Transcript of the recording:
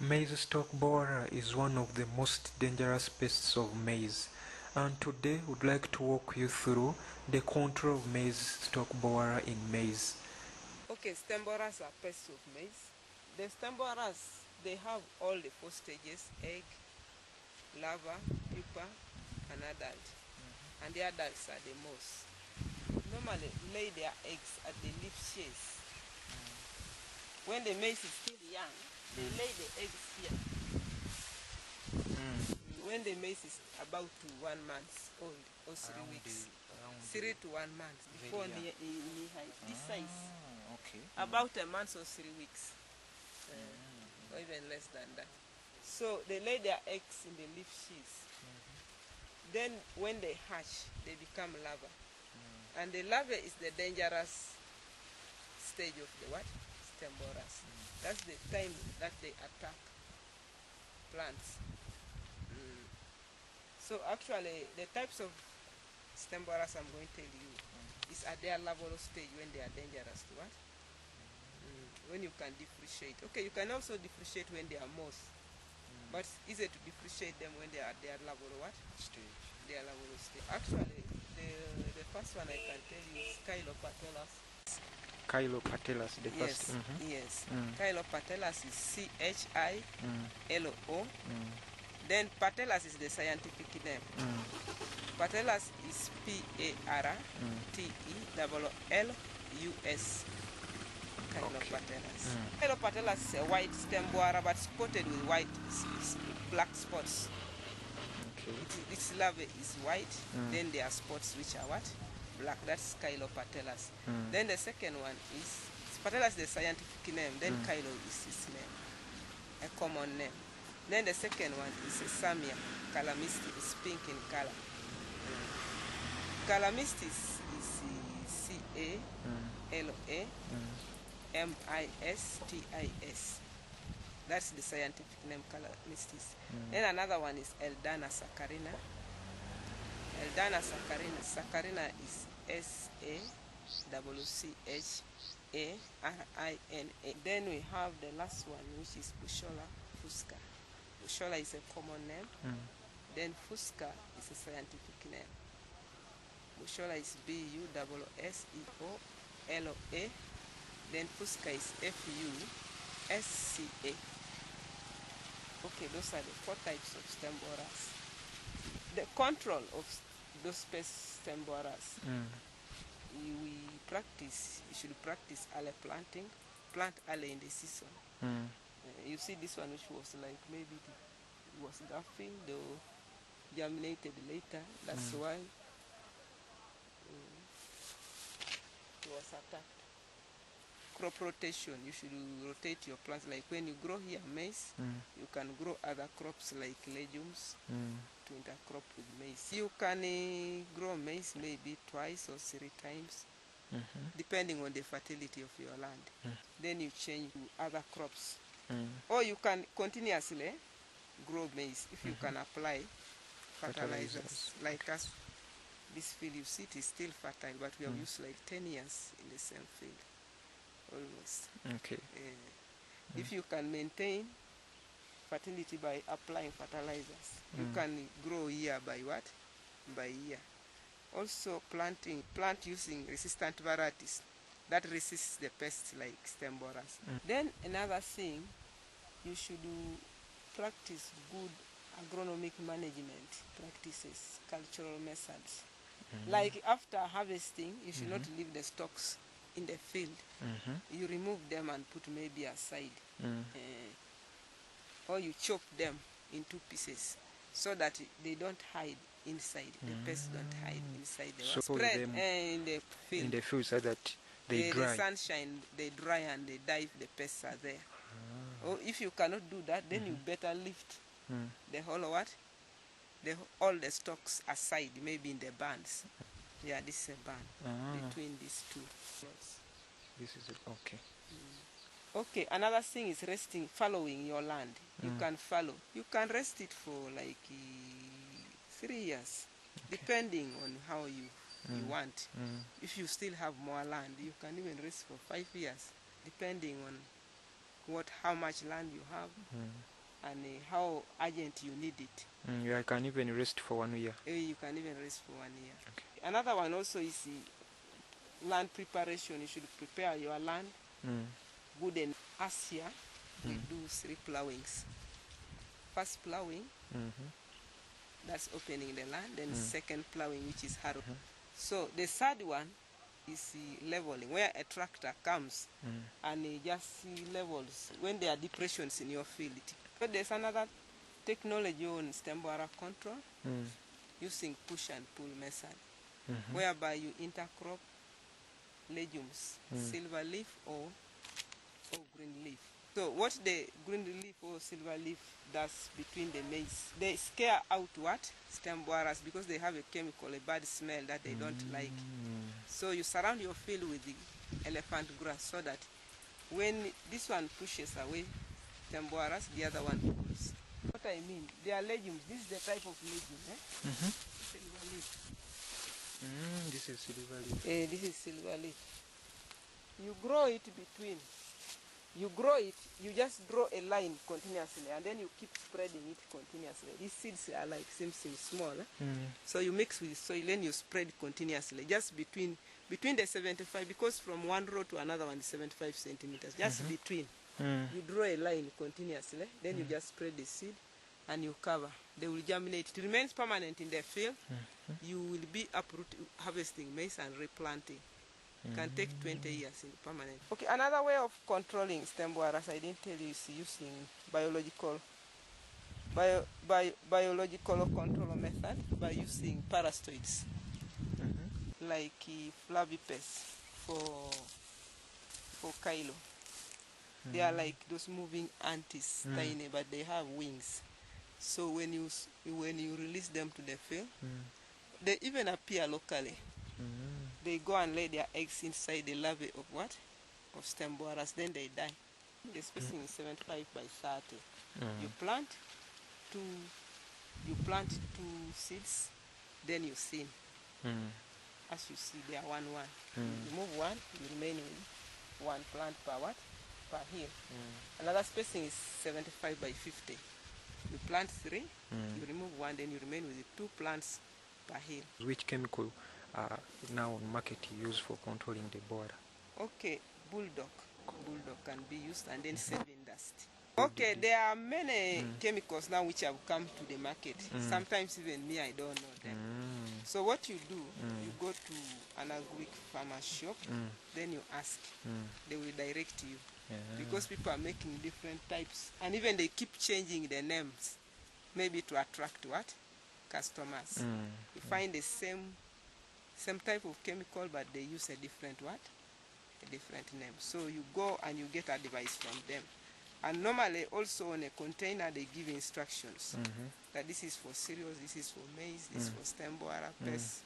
Maize stalk borer is one of the most dangerous pests of maize, and today we'd like to walk you through the control of maize stalk borer in maize. Okay, stem borers are pests of maize. The stem borers, they have all the four stages: egg, larva, pupa, and adult. And the adults are the most. Normally lay their eggs at the leaf sheaths. When the maize is still young, they lay the eggs here. When the maize is about to 1 month old or 3 weeks, 3 to 1 month before knee height, this size, Okay. about a month or 3 weeks, or even less than that. So they lay their eggs in the leaf sheaths. Then when they hatch, they become larvae. And the larvae is the dangerous stage of the what? Stem borers. That's the time that they attack plants. So actually, the types of stem borers I'm going to tell you is at their larval stage when they are dangerous to what? When you can differentiate. Okay, you can also differentiate when they are moth, but it's easier to differentiate them when they are at their larval what? Stage. Their larval stage. Actually, the first one I can tell you is Chylopatelas. Chylopatelas, the Yes, first. yes. Mm. Chylopatelas is CHILO. Then patelas is the scientific name. Patelas is PARTELLUS. Chylopatelas. Chylopatelas is a white stem borer but spotted with white, black spots. Okay. Its larvae is white, then there are spots which are what? Black. That's Chylopatelas. Then the second one is Patelas, the scientific name, then Chylo is its name, a common name. Then the second one is Samia calamistis, is pink in color. Calamistis is CALAMISTIS. That's the scientific name, calamistis. Then another one is Eldana saccharina. Eldana saccharina. Saccharina is SAWCHARINA. Then we have the last one, which is Bushola fusca. Bushola is a common name. Then fusca is a scientific name. Bushola is BUSSEOLA. Then fusca is FUSCA. Okay, those are the 4 types of stem borers. The control of those pest stem borers, you should practice early planting. Plant early in the season. You see this one, which was like maybe it was gaffing or germinated later. That's why it was attacked. Crop rotation, you should rotate your plants. Like when you grow here maize, you can grow other crops like legumes to intercrop with maize. You can grow maize maybe twice or 3 times, depending on the fertility of your land. Then you change to other crops. Or you can continuously grow maize if you can apply fertilizers. Like us, this field you see it is still fertile, but we have used like 10 years in the same field. Almost. Okay. If you can maintain fertility by applying fertilizers, you can grow year by what? By year. Also plant using resistant varieties that resist the pests like stem borers. Then another thing, you should practice good agronomic management practices, cultural methods. Like after harvesting, you should not leave the stalks in the field. You remove them and put maybe aside. Or you chop them into pieces so that they don't hide inside. The pests don't hide inside the spread in the field. In the field so that they dry. The sunshine, they dry and they die if the pests are there. Or if you cannot do that, then you better lift the whole what? All the stalks aside, maybe in the bands. Yeah, this is a band between these two. This is it. Okay. Okay, another thing is following your land. You can follow. You can rest it for like 3 years, depending on how you want. If you still have more land, you can even rest for 5 years, depending on how much land you have, and how urgent you need it. Yeah, I can even rest for 1 year. You can even rest for 1 year. Okay. Another one also is land preparation. You should prepare your land good, and as here we do 3 plowings. First plowing, that's opening the land, then second plowing, which is harrow. So the third one is leveling, where a tractor comes and it just levels when there are depressions in your field. But there's another technology on stem borer control using push and pull method, whereby you intercrop legumes, silver leaf or green leaf. So what the green leaf or silver leaf does between the maize, they scare out what? Stem borers, because they have a chemical, a bad smell that they don't like. So you surround your field with the elephant grass so that when this one pushes away stem borers, the other one pulls. What I mean, they are legumes. This is the type of legume, silver leaf. This is silver leaf. This is silver leaf. You grow it between. You grow it, you just draw a line continuously, and then you keep spreading it continuously. These seeds are like seems small. So you mix with soil and you spread continuously, just between the 75, because from one row to another one is 75 centimeters, just between. You draw a line continuously, then you just spread the seed and you cover. They will germinate. It remains permanent in the field. You will be harvesting maize and replanting. Can take 20 years in permanent. Okay, another way of controlling stem borers, I didn't tell you, is using biological control method by using parasitoids like Flavipes for Kylo. They are like those moving ants, tiny, but they have wings. So when you release them to the field, they even appear locally. They go and lay their eggs inside the larvae of what? Of stem borers, then they die. The spacing is 75 by 30. You plant two seeds, then you seam. As you see, they are 1-1. You remove one, you remain with 1 plant per hill. Another spacing is 75 by 50. You plant 3, you remove 1, then you remain with 2 plants per hill. Which chemical now on market you use for controlling the borer? Okay, bulldog can be used, and then saving dust. Okay, there are many chemicals now which have come to the market. Sometimes even me, I don't know them. So what you do, you go to an agric farmer shop, then you ask. They will direct you. Because people are making different types, and even they keep changing the names, maybe to attract what? Customers. You find the same type of chemical, but they use a different what? A different name. So you go and you get advice from them. And normally also on a container they give instructions that this is for cereals, this is for maize, this is for stem borer pests.